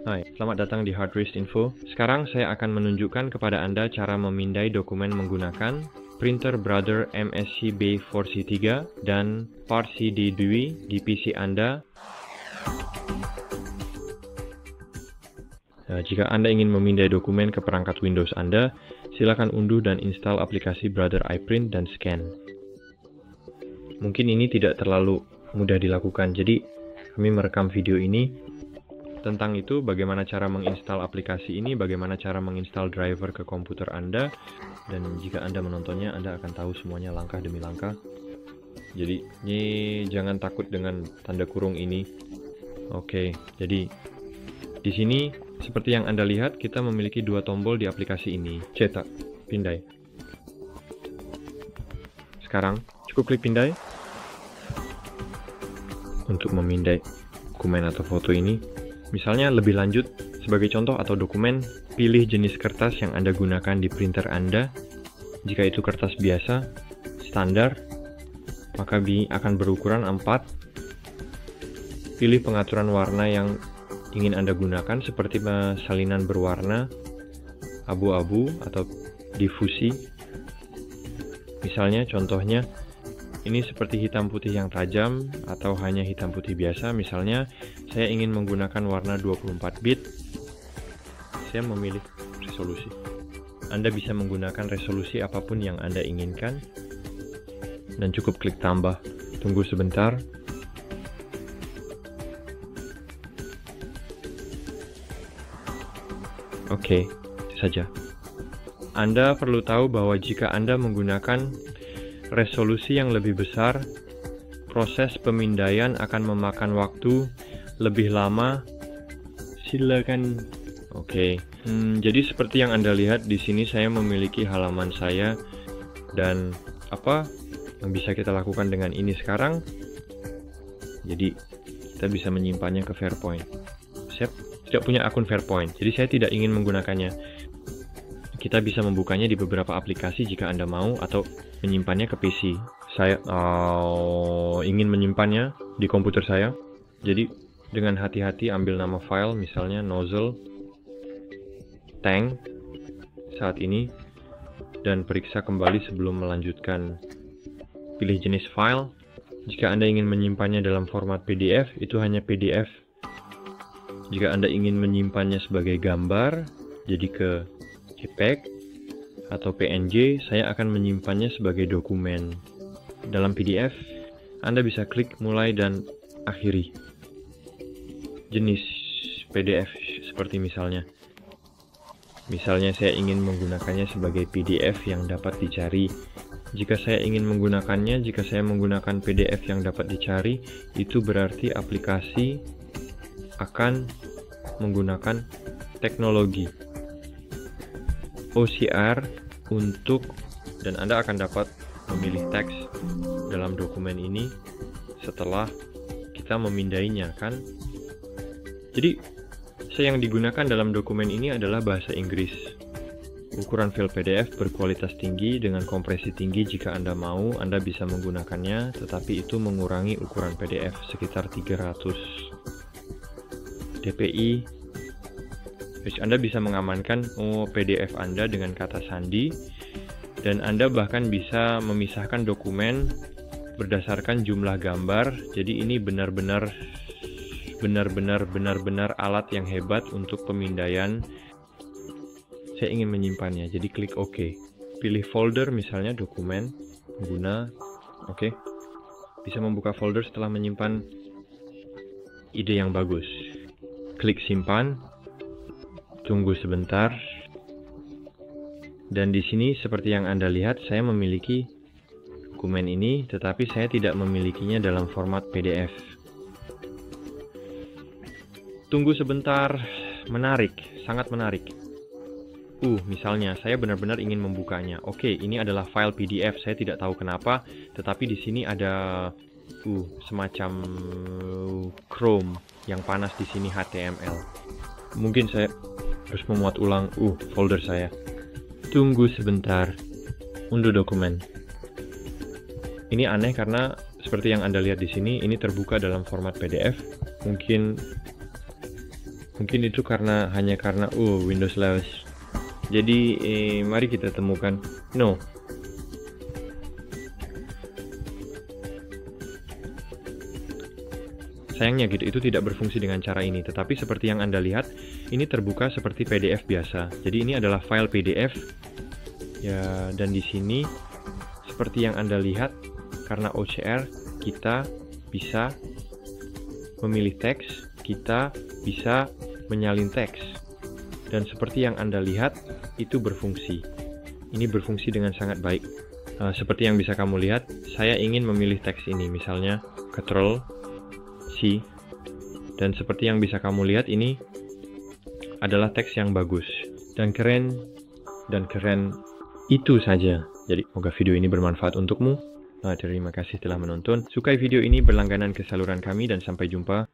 Hai, selamat datang di Hardware Info. Sekarang saya akan menunjukkan kepada Anda cara memindai dokumen menggunakan printer Brother MSC B4C3 dan Parsi D2 di PC Anda. Nah, jika Anda ingin memindai dokumen ke perangkat Windows Anda, silakan unduh dan install aplikasi Brother iPrint dan Scan. Mungkin ini tidak terlalu mudah dilakukan, jadi kami merekam video ini tentang itu, bagaimana cara menginstal aplikasi ini, bagaimana cara menginstal driver ke komputer Anda, dan jika Anda menontonnya, Anda akan tahu semuanya langkah demi langkah. Jadi, jangan takut dengan tanda kurung ini. Oke, jadi di sini seperti yang Anda lihat, kita memiliki dua tombol di aplikasi ini. Cetak, pindai. Sekarang, cukup klik pindai. Untuk memindai dokumen atau foto ini, misalnya lebih lanjut, sebagai contoh atau dokumen, pilih jenis kertas yang Anda gunakan di printer Anda. Jika itu kertas biasa, standar, maka akan berukuran 4. Pilih pengaturan warna yang ingin Anda gunakan, seperti salinan berwarna, abu-abu, atau difusi. Misalnya, contohnya, ini seperti hitam putih yang tajam atau hanya hitam putih biasa. Misalnya, saya ingin menggunakan warna 24 bit. Saya memilih resolusi. Anda bisa menggunakan resolusi apapun yang Anda inginkan. Dan cukup klik tambah. Tunggu sebentar. Oke, itu saja. Anda perlu tahu bahwa jika Anda menggunakan resolusi yang lebih besar, proses pemindaian akan memakan waktu lebih lama. Silakan. Oke. Jadi seperti yang Anda lihat di sini, saya memiliki halaman saya, dan apa yang bisa kita lakukan dengan ini sekarang? Jadi kita bisa menyimpannya ke Fairpoint. Saya tidak punya akun Fairpoint, jadi saya tidak ingin menggunakannya. Kita bisa membukanya di beberapa aplikasi jika Anda mau, atau menyimpannya ke PC. Saya ingin menyimpannya di komputer saya. Jadi dengan hati-hati ambil nama file, misalnya nozzle tank saat ini, dan periksa kembali sebelum melanjutkan. Pilih jenis file. Jika Anda ingin menyimpannya dalam format PDF, itu hanya PDF. Jika Anda ingin menyimpannya sebagai gambar, jadi ke JPEG atau PNG, saya akan menyimpannya sebagai dokumen. Dalam PDF, Anda bisa klik mulai dan akhiri jenis PDF, seperti misalnya saya ingin menggunakannya sebagai PDF yang dapat dicari. Jika saya ingin menggunakannya, jika saya menggunakan PDF yang dapat dicari, itu berarti aplikasi akan menggunakan teknologi OCR dan Anda akan dapat memilih teks dalam dokumen ini setelah kita memindainya, kan? Jadi, yang digunakan dalam dokumen ini adalah bahasa Inggris. Ukuran file PDF berkualitas tinggi dengan kompresi tinggi. Jika Anda mau, Anda bisa menggunakannya, tetapi itu mengurangi ukuran PDF sekitar 300 dpi. Terus Anda bisa mengamankan PDF Anda dengan kata sandi, dan Anda bahkan bisa memisahkan dokumen berdasarkan jumlah gambar. Jadi ini benar-benar alat yang hebat untuk pemindaian. Saya ingin menyimpannya, jadi klik OK. Pilih folder, misalnya dokumen, pengguna, OK. Bisa membuka folder setelah menyimpan ide yang bagus. Klik simpan. Tunggu sebentar. Dan di sini seperti yang Anda lihat, saya memiliki dokumen ini, tetapi saya tidak memilikinya dalam format PDF. Tunggu sebentar. Menarik, sangat menarik. Misalnya saya benar-benar ingin membukanya. Oke, ini adalah file PDF. Saya tidak tahu kenapa, tetapi di sini ada semacam Chrome yang panas di sini, HTML. Mungkin saya harus memuat ulang folder saya. Tunggu sebentar. Unduh dokumen. Ini aneh karena seperti yang Anda lihat di sini, ini terbuka dalam format PDF. Mungkin Mungkin itu hanya karena Windows Launch. Jadi mari kita temukan no. Sayangnya gitu, itu tidak berfungsi dengan cara ini. Tetapi seperti yang Anda lihat, ini terbuka seperti PDF biasa. Jadi ini adalah file PDF. Ya, dan di sini seperti yang Anda lihat, karena OCR kita bisa memilih teks, kita bisa menyalin teks. Dan seperti yang Anda lihat, itu berfungsi. Ini berfungsi dengan sangat baik. Seperti yang bisa kamu lihat, saya ingin memilih teks ini, misalnya Ctrl C. Dan seperti yang bisa kamu lihat, ini adalah teks yang bagus dan keren. Itu saja. Jadi, semoga video ini bermanfaat untukmu. Terima kasih telah menonton. Sukai video ini, berlangganan ke saluran kami, dan sampai jumpa.